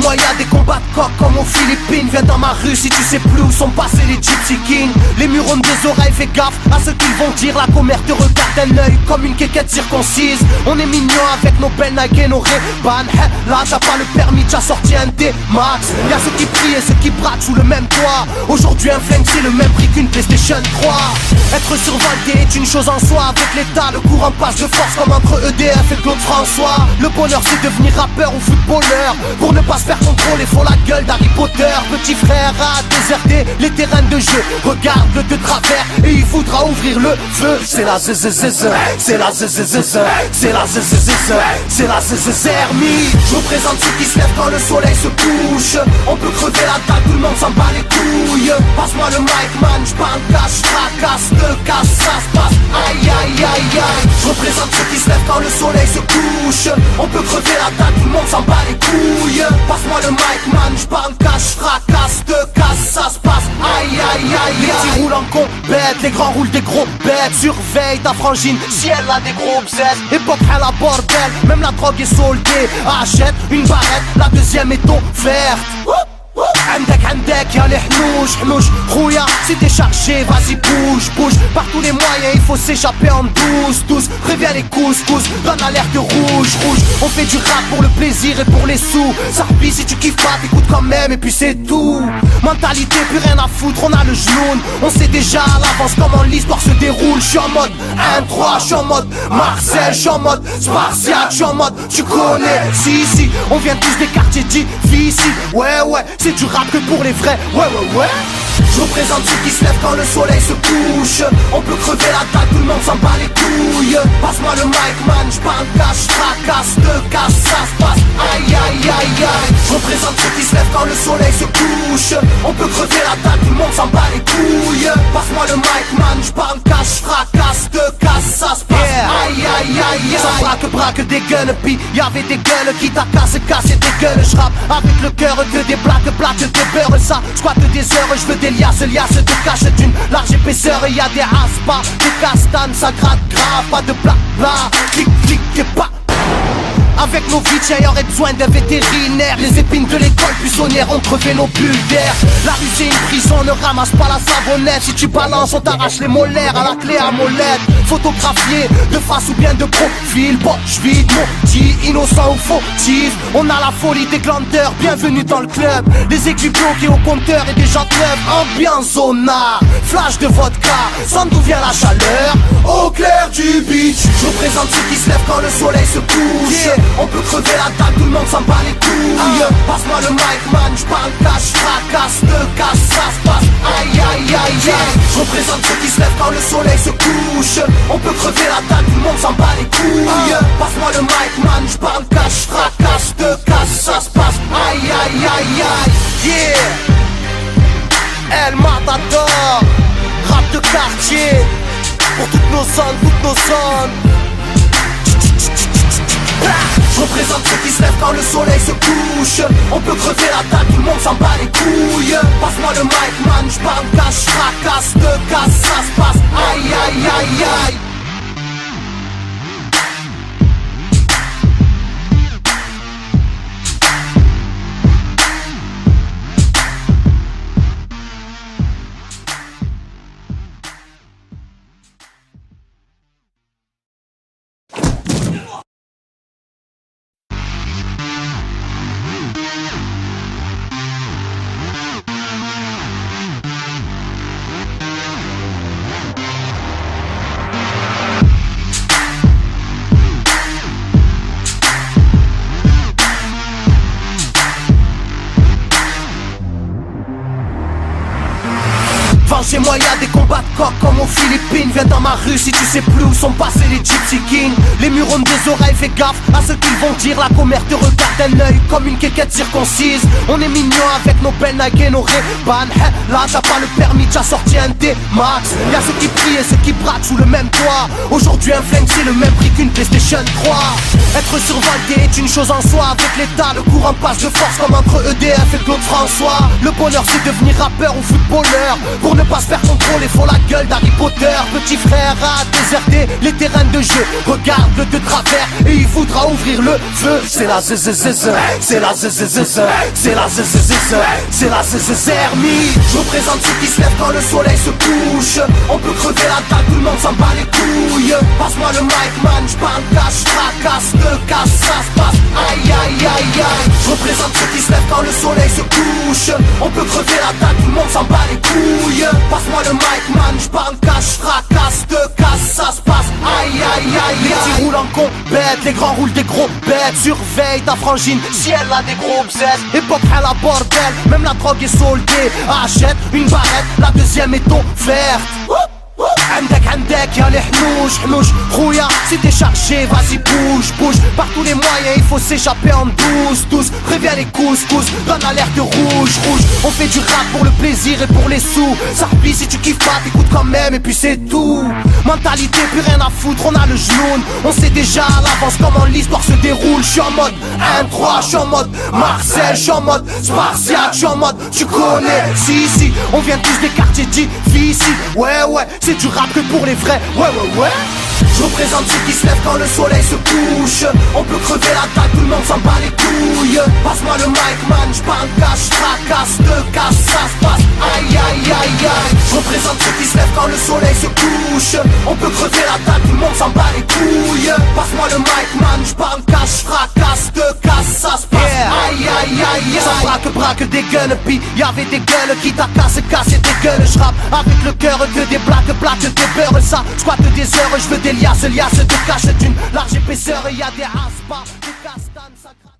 moi y'a des combats de coq comme aux Philippines. Viens dans ma rue si tu sais plus où sont passés les Gypsy Kings. Les murs ont des oreilles, fais gaffe à ce qu'ils vont dire. La commère te regarde d'un œil comme une quéquette circoncise. On est mignon avec nos belles Nike et nos Ray-Ban. Là t'as pas le permis, t'as sorti un D-Max. Y'a ceux qui prient et ceux qui braquent sous le même toit. Aujourd'hui un flingue c'est le même prix qu'une PlayStation 3. Être survolté est une chose en soi. Avec l'état le courant passe de force comme entre EDF et Claude François. Le bonheur c'est devenir rappeur ou footballeur. Pour ne pas se faire contrôler faut la gueule d'Harry Potter. Petit frère a déserté les terrains de jeu. Regarde-le de travers et il voudra ouvrir le feu. C'est la zzzz, c'est la zzzz, c'est la zzzz, c'est la zzzermie. Je représente ceux qui se lèvent quand le soleil se couche. On peut crever la dalle, tout le monde s'en bat les couilles. Passe-moi le mic man, j'parle cash, fracasse, te casse, ça se passe. Aïe aïe aïe aïe. Je représente ceux qui se lèvent quand le soleil se couche. On peut crever la dalle, tout le monde s'en bat les couilles. Passe-moi le mic man, j'parle cash, fracasse, te casse, ça se passe. Aïe aïe aïe. Les petits roulent en compète, les grands roulent des gros bêtes. Surveille ta frangine si elle a des gros bzètes. Époque à la bordel, même la drogue est soldée. Achète une barrette, la deuxième est offerte. عندك y'a les hnouch Rouya, si t'es chargé, vas-y bouge Par tous les moyens, il faut s'échapper en douce Préviens les couscous, donne alerte rouge On fait du rap pour le plaisir et pour les sous. Ça replie si tu kiffes pas, t'écoutes quand même et puis c'est tout. Mentalité, plus rien à foutre, on a le genou. On sait déjà à l'avance comment l'histoire se déroule. J'suis en mode 1-3, j'suis en mode Marcel, j'suis en mode Spartiate, j'suis en mode tu connais, si on vient tous des quartiers difficiles. Ouais, c'est du rap que pour les vrais, ouais. Je représente ceux qui se lèvent quand le soleil se couche. On peut crever la dalle, tout le monde s'en bat les couilles. Passe-moi le mic man, j'parle cash, fracasse, te casse, ça se passe. Aïe aïe aïe aïe. Je représente ceux qui se lèvent quand le soleil se couche. On peut crever la dalle, tout le monde s'en bat les couilles. Passe-moi le mic man, j'parle cash, fracasse, te casse, ça se passe. Aïe aïe aïe aïe. Ça braque des guns, pis y'avait des gueules qui t'a cassé des gueules. J'rappe avec le cœur que des plaques des beurres. Ça squatte des heures, j'veux des liasses te cachent d'une large épaisseur. Et y'a des aspas, des castanes, ça gratte grave. Pas de blabla, clic et pas. Avec nos vies, y'aurait besoin d'un vétérinaire. Les épines de l'école buissonnière ont crevé nos bulles d'air. La rue c'est une prison, ne ramasse pas la savonnette. Si tu balances, on t'arrache les molaires à la clé à molette. Photographié de face ou bien de profil. Poche vide, maudit, innocent ou fautif. On a la folie des glandeurs, bienvenue dans le club. Les aiguilles bloquées au compteur et des gens club. Ambiance zona, flash de vodka. Sans d'où vient la chaleur, au clair du beach. Je représente ceux qui se lèvent quand le soleil se couche. On peut crever la dalle, tout le monde s'en bat les couilles. Passe-moi le mic man, j'parle cash, fracasse, te casse, ça se passe. Aïe aïe aïe aïe. Je représente ceux qui se lèvent quand le soleil se couche. On peut crever la dalle, tout le monde s'en bat les couilles. Passe-moi le mic man, j'parle cash, fracasse, te casse, ça se passe. Aïe aïe aïe aïe. Yeah. El Matador, rap de quartier. Pour toutes nos zones. Je représente ceux qui se lèvent quand le soleil se couche. On peut crever la dalle, tout le monde s'en bat les couilles. Passe-moi le mic man, j'parle cash, fracasse, te casse, ça se passe. Aïe aïe aïe aïe. Chez moi y'a des combats de coq comme aux Philippines. Viens dans ma rue si tu sais plus où sont passés les Gypsy Kings. Les murs ont des oreilles, fais gaffe à ce qu'ils vont dire. La commère te regarde d'un œil comme une quéquette circoncise. On est mignon avec nos belles Nike et nos Ray-Ban. Là t'as pas le permis, t'as sorti un D-Max. Y'a ceux qui prient et ceux qui braquent sous le même toit. Aujourd'hui un flingue c'est le même prix qu'une PlayStation 3. Être survolté est une chose en soi. Avec l'état le courant passe de force comme entre EDF et Claude François. Le bonheur c'est devenir rappeur ou footballeur. Pour ne pas se faire contrôler, faut la gueule d'Harry Potter. Petit frère a déserté les terrains de jeu. Regarde-le de travers et il voudra ouvrir le feu. C'est la zzzz, c'est la zzzz, c'est la zzzz, c'est la zzzermie. Je représente ceux qui se lèvent quand le soleil se couche. On peut crever la dalle, tout le monde s'en bat les couilles. Passe-moi le mic man, j'parle cash, fracasse, te casse, ça se passe. Aïe aïe aïe aïe. Je représente ceux qui se lèvent quand le soleil se couche. On peut crever la dalle, tout le monde s'en bat les couilles. Passe-moi le mic man, j'parle cash, fracasse, te casse, ça se passe. Aïe aïe aïe. Les petits roulent en compète, les grands roulent des gros bêtes. Surveille ta frangine, si elle a des gros bzètes. Époque à la bordel, même la drogue est soldée. Achète une barrette, la deuxième est offerte. عندك يا الحنوش حنوش خويا si t'es chargé vas-y bouge bouge. Par tous les moyens il faut s'échapper en douce. Préviens les couscous, donne alerte rouge. On fait du rap pour le plaisir et pour les sous. Ça replie si tu kiffes pas t'écoutes quand même et puis c'est tout. Mentalité plus rien à foutre, on a le genou. On sait déjà à l'avance comment l'histoire se déroule. J'suis en mode 1-3, j'suis en mode Marcel, j'suis en mode Spartiate, j'suis en mode tu connais. Si on vient tous des quartiers difficiles. Ouais c'est du rap que pour les vrais. Ouais. Je représente ceux qui se lèvent quand le soleil se couche. On peut crever la dalle, tout le monde s'en bat les couilles. Passe-moi le mic man, j'parle cash, fracasse, te casse, ça se passe. Aïe aïe aïe aïe. Je représente ceux qui se lèvent quand le soleil se couche. On peut crever la dalle, tout le monde s'en bat les couilles. Passe-moi le mic man, j'parle cash, fracasse, te casse, ça se passe. Aïe aïe aïe aïe. Ça braque des guns, puis y'avait des gueules qui t'a cassé des gueules. J'rappe avec le cœur que des blagues des beurres. Ça squatte des heures, j'veux des liasses de cache d'une large épaisseur. Y'a des aspas, des castanes, ça